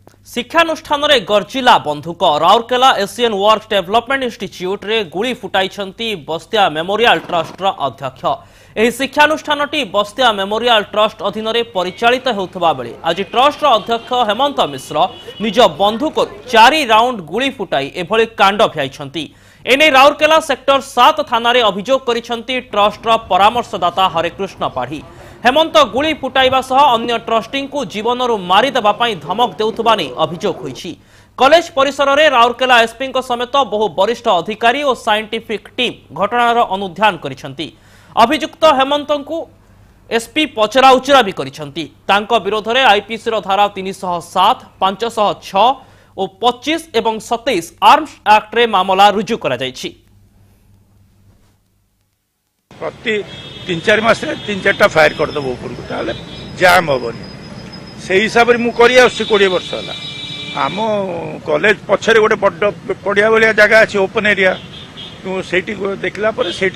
शिक्षानुष्ठान गर्जिला बंधुक Rourkela Asian work development institute रे गुली फुटाई बस्तिया मेमोरियल ट्रस्ट अध्यक्ष। एही शिक्षानुष्ठानटी बस्तिया मेमोरियल ट्रस्ट अधीन परिचालित होउथबा बेले आज ट्रस्ट अध्यक्ष हेमंत मिश्र निज बंधुक 4 राउंड गुली फुटाई एभली कांड भ्याइछंती। एने राउरकेला सेक्टर 7 थाना अभियोग करिछंती ट्रस्ट परामर्शदाता हरेकृष्ण पाढ़ी। हेमंत गुली फुटाइबा सह अन्य ट्रस्टी को जीवनरू मारिदेबा पई धमक देउथबा नै अभियोग होईछि। कॉलेज परिसर में राउरकेला एसपी समेत बहु वरिष्ठ अधिकारी और साइंटिफिक टीम घटनार अनुध्यान करिसेंती। अभियुक्त हेमंत को एसपी पचरा उचरा भी करिसेंती। तांको विरोध में आईपीसी धारा 307, 506 और 25 एवं 27 आर्म्स एक्ट रे मामला रुजु करा जायछि। प्रति 3-4 मास 3-4टा फायर करदेव ऊपर जाम हेनी से हिसाब से मुझे 20 वर्ष है। आम कॉलेज पछरे गोटे बड़ पड़िया भाया जगह अच्छे ओपन एरिया से देखला से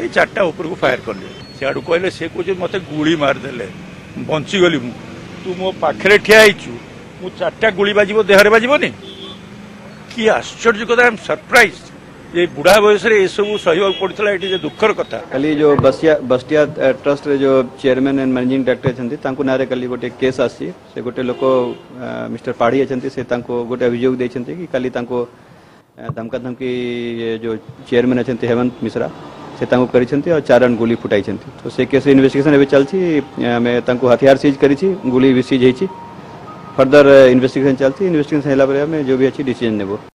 4टा ऊपर को फायर कले सियाड़ू कहले से कहे मत गुली मारदे बंचीगली तू मो पाखे ठिया मु 4टा गुली बाजिबो देहरे बाजिबोनी कि आश्चर्य कथा। आई एम सरप्राइज ये बुढ़ा बयस ये सब सहयोग पड़ता ये दुखर कथा। कल जो बस्तिया ट्रस्ट रे जो चेयरमैन एंड मैनेजिंग डायरेक्टर अच्छा ना कल गोटे केस आसी से गोटे लोक मिस्टर पाढ़ी अच्छा से गोटे अभियोग देते कि कल धमका धमकी जो चेयरमैन अच्छा हेमंत मिश्रा से कर 4 रन गुली फुटाई। तो से केस इन्वेस्टिगेशन एवं चलती आम हथियार सीज कर गुली भी सीज हो फर्दर इन्वेस्टिगेशन चलती। इन्वेस्टिगेशन होला जो भी अच्छी डिसीजन नेबो।